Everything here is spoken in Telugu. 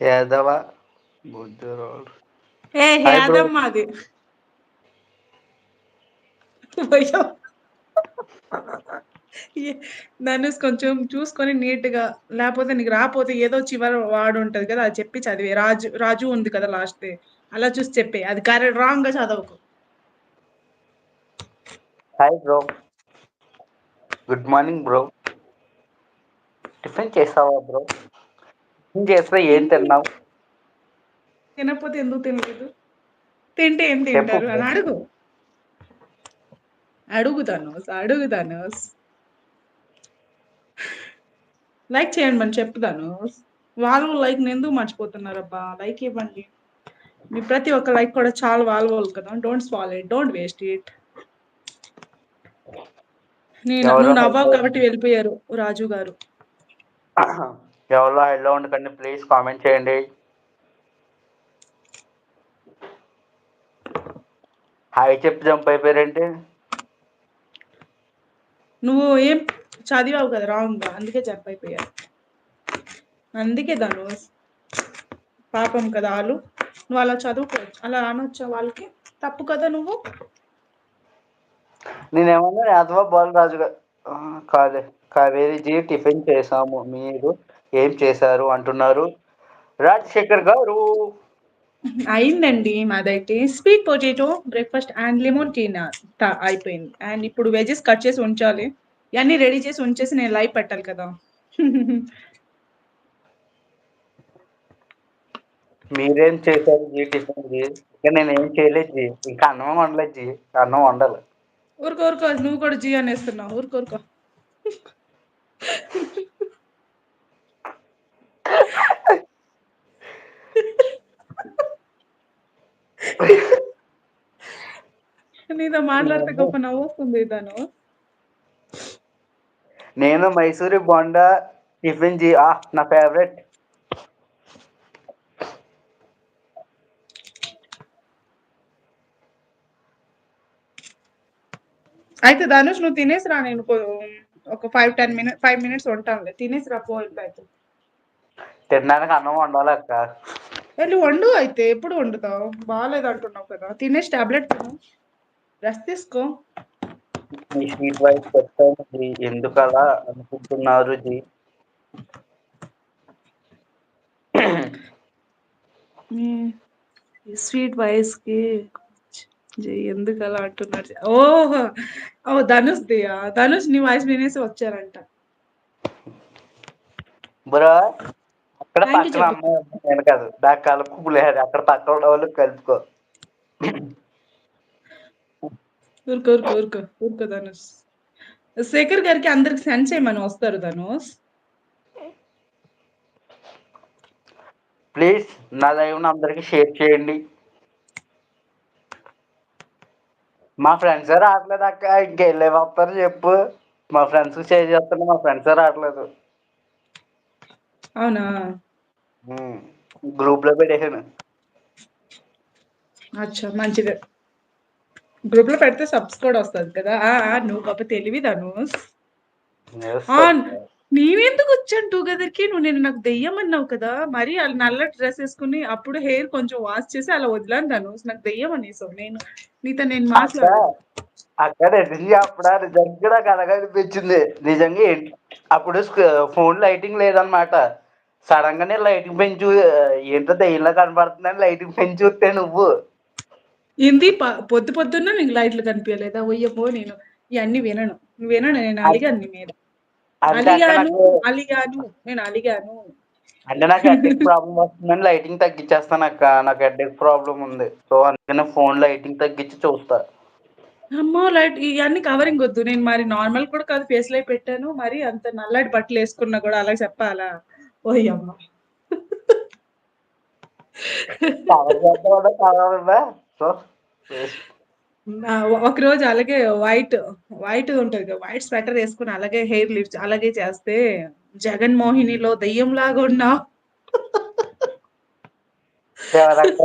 యాదవ బుజ్జరోడ్. ఏ హాయ్ బ్రో. యాదమ్మ అది అయ్యో. ధనుష్ కొంచెం చూసుకొని నీట్ గా, లేకపోతే నీకు రాకపోతే ఏదో చివరి వాడు ఉంటది కదా, అది చెప్పి చదివే. రాజు రాజు ఉంది కదా లాస్ట్, అలా చూసి చెప్పే. అది కరెక్ట్ రాంగ్ గా చదవకు. Hi bro. Good morning bro. Tiffin చేసావా బ్రో? టిఫిన్ చేస్తే ఏం తిన్నావు? తినకపోతే ఎందుకు తినలేదు? తింటే ఏం చెప్పు తింటారు బ్రో. అని అడుగు. అడుగుతాను. లైక్ చేయండి మనం చెప్తాను. వాళ్ళు లైక్ ఎందుకు మర్చిపోతున్నారబ్బా? లైక్ ఇవ్వండి. మీ ప్రతి ఒక్క లైక్ కూడా చాలా వాల్యుబుల్ కదా. Don't spoil it, don't waste it. ఎవరో నువ్వు నవ్వావు హైలో కాబట్టి వెళ్ళిపోయారు రాజు గారు. ఎవరో హైలో ఉండకండి, ప్లీజ్ కామెంట్ చేయండి. హాయ్ చెప్పి జంప్ అయిపోయారేంటి? నువ్వు ఏం చదివావు కదా రాంగ్, అందుకే జంప్ అయిపోయారు. అందుకే ధనుష్ పాపం కదా వాళ్ళు. నువ్వు అలా చదువుకోవచ్చు, అలా అనొచ్చా వాళ్ళకి? తప్పు కదా నువ్వు. నేనేమన్నా యాదవ బాలరాజు కావేరీజీ టిఫిన్ చేసాము, మీరు ఏం చేశారు అంటున్నారు రాజశేఖర్ గారు. అయిందండి మాదైతే sweet potato breakfast and lemon tea అయిపోయింది. అండ్ ఇప్పుడు వెజెస్ కట్ చేసి ఉంచాలి. ఇవన్నీ రెడీ చేసి ఉంచేసి నేను లైవ్ పెట్టాలి కదా. మీరేం చేశారు జీ టిఫిన్ జీ? ఇంకా నేనేం చేయలేదు జీ, ఇంకా అన్నం వండలేదు జీ, అన్నం వండాలి. ఊరుకో నువ్వు కూడా జీ అనేస్తున్నావు. ఊరుకో. నీతో మాట్లాడితే గొప్ప నవ్వు వస్తుంది తను. నేను మైసూరి బోండా టిఫిన్ జీ, నా ఫేవరెట్. అయితే ధనుష్ నువ్వు తినేసి రా, నేను ఒక 5 minutes ఉంటానులే. తినేసి రా పో అయితే. తినడానికి అన్నం వండాలి అక్క. వెళ్ళి వండు అయితే. ఎప్పుడు వండుతావు? బాగాలేదు అంటున్నావు కదా. తినేసి టాబ్లెట్ తిను, రెస్ట్ తీసుకో. మీ స్వీట్ వైఫ్ చెప్తాను జీ, ఎందుకు అలా అనుకుంటున్నారు జీ? స్వీట్ వాయిస్ కి ఎందుకు అలా అంటున్నారు? ఓ ధనుష్ దియా. ధనుష్ నీ వాయిస్ వినేసి వచ్చారంట. బ్రో అక్కడ థ్యాంక్ యూ పక్కన చెప్పు. అమ్మాయి ఉంది, నేను కాదు, నాకు కలుపు లేదు, అక్కడ పక్కన ఉన్న వాళ్ళు కలుపుకో. ఊరుకో ధనుష్. శేఖర్ గారికి అందరికి సెండ్ చేయమని వస్తారు ధనుష్. ప్లీజ్ నా లైవ్ అందరికి షేర్ చేయండి. మా ఫ్రెండ్స్ రావట్లేదు అక్క, ఇంకెళ్ళే వస్తారు చెప్పు. మా ఫ్రెండ్స్ షేర్ చేస్తున్నా, మా ఫ్రెండ్స్ రావట్లేదు. అవునా? గ్రూప్ లో పెట్టేసాను. అచ్చా మంచిదే. గ్రూప్ లో పెడితే సబ్స్ కూడా వస్తుంది కదా. నువ్వు గొప్ప తెలివి ధనుష్. నేనెందుకు వచ్చాను టుగెదర్ నువ్వు నేను నాకు దెయ్యం అన్నావు కదా. మరి అది నల్ల డ్రెస్ వేసుకుని అప్పుడు హెయిర్ కొంచెం వాష్ చేసి అలా వదిలాను ధనుష్. నాకు దెయ్యం అనేసావు. నీతో నేను మాట్లాడలేదు. అక్కడ నిజంగా అప్పుడు నిజంగా నాకు అలాగా అనిపించింది. నిజంగా అప్పుడు ఫోన్ లైటింగ్ లేదనమాట. సడన్ గా నేను లైటింగ్ పెంచు, ఏంటో దెయ్యంలా కనపడుతుందని లైటింగ్ పెంచి చూస్తే నువ్వు ఏంది పొద్దున్న నీకు లైట్లు కనిపించలేదా? ఒయ్యమ్మో, నేను ఇవన్నీ వినను. నేను అలిగాను నీ మీద. అంటే నేను అలిగాను. అంటే నాకు హెడ్ఏక్ ప్రాబ్లం వస్తుందని లైటింగ్ తగ్గించేస్తాను అక్క. నాకు హెడ్ఏక్ ప్రాబ్లం ఉంది, సో అందుకనే ఫోన్ లైటింగ్ తగ్గించి చూస్తా. అమ్మో లైట్ ఇవన్నీ కవరింగ్ వద్దు. నేను మరి నార్మల్ కూడా కాదు, ఫేస్ లైట్ పెట్టాను. మరి అంత నల్లటి బట్టలు వేసుకున్నా కూడా అలా చెప్పాలా? ఓయమ్మ. సో ఒక రోజు అలాగే వైట్ ఉంటది కదా, వైట్ స్వెటర్ వేసుకుని అలాగే హెయిర్ లిఫ్ట్ అలాగే చేస్తే జగన్ మోహినిలో దెయ్యం లాగా ఉన్నా. ఎవరక్క